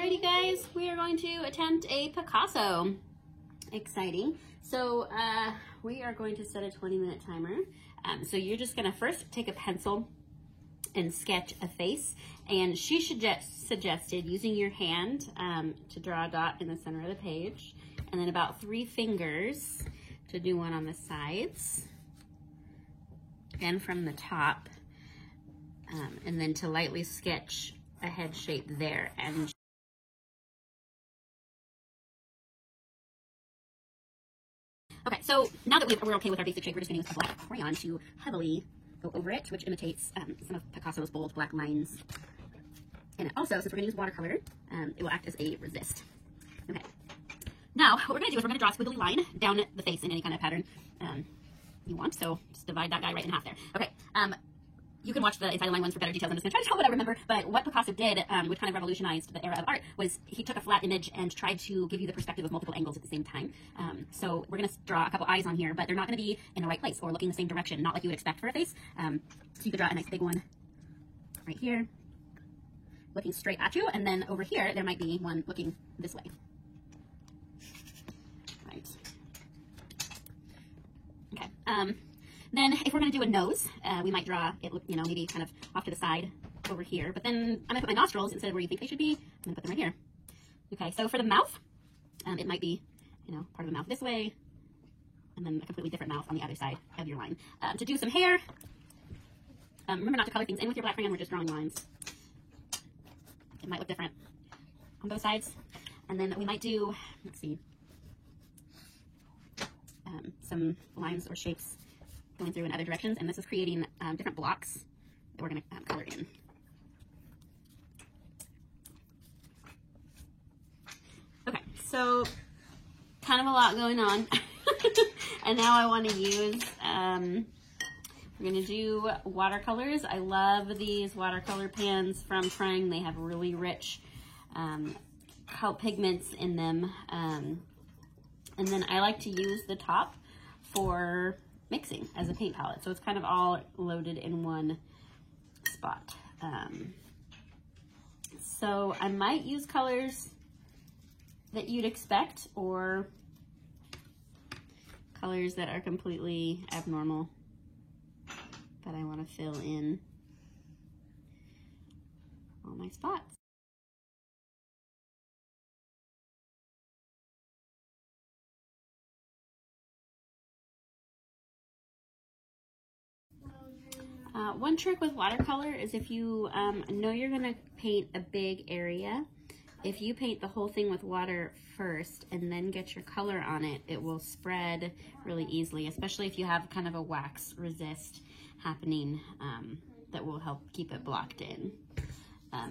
Alrighty guys, we are going to attempt a Picasso. Exciting. So we are going to set a 20-minute timer. So you're just gonna first take a pencil and sketch a face, and she suggested using your hand to draw a dot in the center of the page, and then about 3 fingers to do one on the sides, again from the top, and then to lightly sketch a head shape there. And okay, so now that we're okay with our basic shape, we're just going to use a black crayon to heavily go over it, which imitates some of Picasso's bold black lines. And also, since we're going to use watercolor, it will act as a resist. Okay. Now, what we're going to do is we're going to draw a squiggly line down the face in any kind of pattern you want. So just divide that guy right in half there. Okay. You can watch the Inside the Line ones for better details. I'm just going to try to tell what I remember. But what Picasso did, which kind of revolutionized the era of art, was he took a flat image and tried to give you the perspective of multiple angles at the same time. So we're going to draw a couple eyes on here, but they're not going to be in the right place or looking the same direction, not like you would expect for a face. So you could draw a nice big one right here, looking straight at you, and then over here there might be one looking this way. Right. Okay. Then if we're going to do a nose, we might draw it, you know, maybe kind of off to the side over here. But then I'm going to put my nostrils instead of where you think they should be. I'm going to put them right here. Okay, so for the mouth, it might be, you know, part of the mouth this way, and then a completely different mouth on the other side of your line. To do some hair, remember not to color things in with your black crayon. We're just drawing lines. It might look different on both sides. And then we might do, let's see, some lines or shapes going through in other directions, and this is creating different blocks that we're going to color in. Okay, so kind of a lot going on. And now I want to use, we're going to do watercolors. I love these watercolor pans from Prang. They have really rich pigments in them. And then I like to use the top for mixing as a paint palette, so it's kind of all loaded in one spot. So I might use colors that you'd expect, or colors that are completely abnormal, but I want to fill in all my spots. One trick with watercolor is if you know you're going to paint a big area, if you paint the whole thing with water first and then get your color on it, it will spread really easily, especially if you have kind of a wax resist happening that will help keep it blocked in.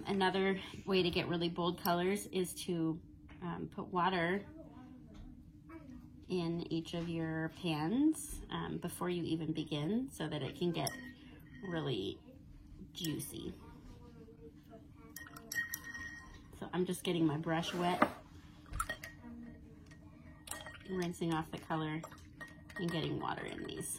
Another way to get really bold colors is to put water in each of your pans before you even begin, so that it can get really juicy. So I'm just getting my brush wet, rinsing off the color, and getting water in these.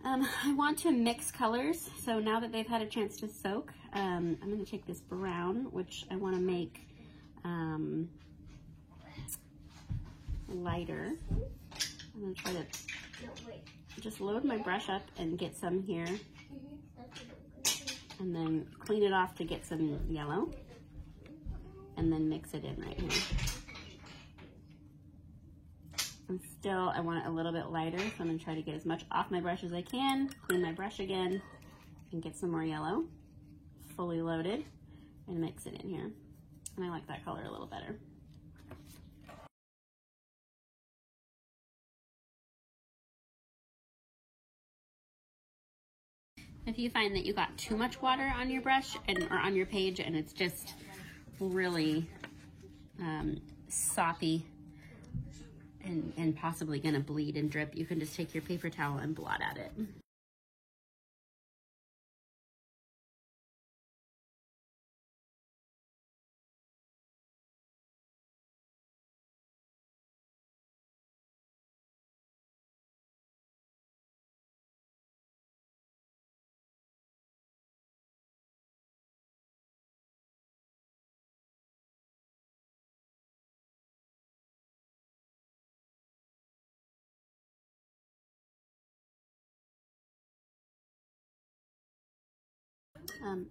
I want to mix colors, so now that they've had a chance to soak, I'm going to take this brown, which I want to make lighter. I'm going to try to just load my brush up and get some here, and then clean it off to get some yellow, and then mix it in right here. And still, I want it a little bit lighter, so I'm going to try to get as much off my brush as I can, clean my brush again, and get some more yellow, fully loaded, and mix it in here. And I like that color a little better. If you find that you got too much water on your brush or on your page, and it's just really soppy, and possibly gonna bleed and drip, you can just take your paper towel and blot at it.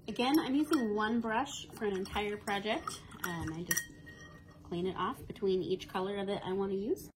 Again, I'm using one brush for an entire project. I just clean it off between each color that I want to use.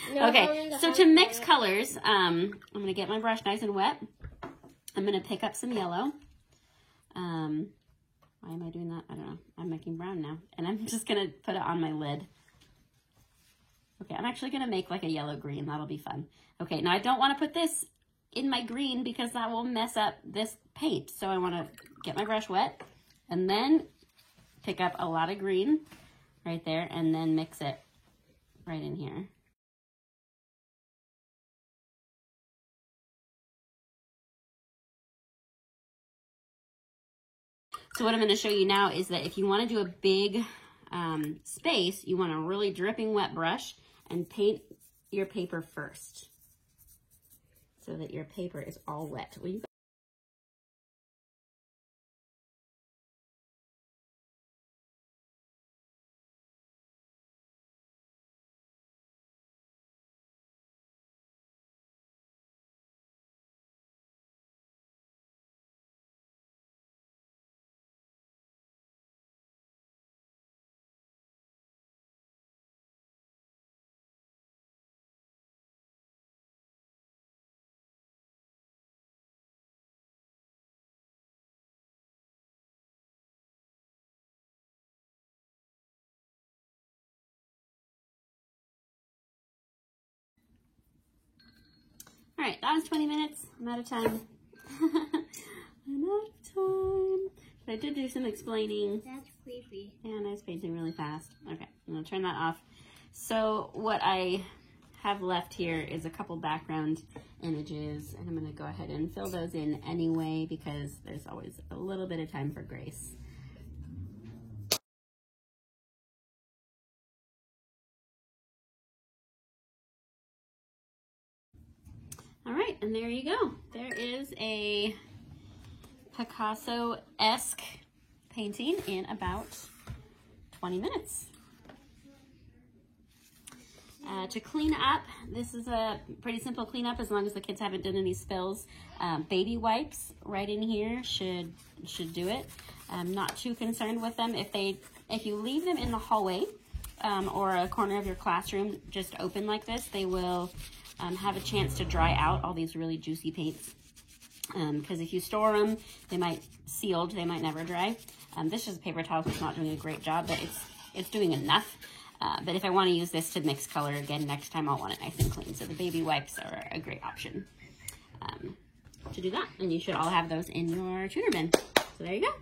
Okay, so to mix colors, I'm going to get my brush nice and wet. I'm going to pick up some yellow. Why am I doing that? I don't know. I'm making brown now. And I'm just going to put it on my lid. Okay, I'm actually going to make like a yellow-green. That'll be fun. Okay, now I don't want to put this in my green because that will mess up this paint. So I want to get my brush wet and then pick up a lot of green right there and then mix it right in here. So what I'm going to show you now is that if you want to do a big space, you want a really dripping wet brush and paint your paper first so that your paper is all wet. All right, that was 20 minutes. I'm out of time. I'm out of time. But I did do some explaining. That's creepy. And I was painting really fast. Okay, I'm gonna turn that off. So what I have left here is a couple background images, and I'm gonna go ahead and fill those in anyway because there's always a little bit of time for grace. All right, and there you go. There is a Picasso-esque painting in about 20 minutes. To clean up, this is a pretty simple cleanup as long as the kids haven't done any spills. Baby wipes right in here should do it. I'm not too concerned with them. If you leave them in the hallway or a corner of your classroom just open like this, they will have a chance to dry out all these really juicy paints. Because if you store them, they might sealed, they might never dry. This is a paper towel, so it's not doing a great job, but it's doing enough. But if I want to use this to mix color again next time, I'll want it nice and clean. So the baby wipes are a great option to do that. And you should all have those in your tutor bin. So there you go.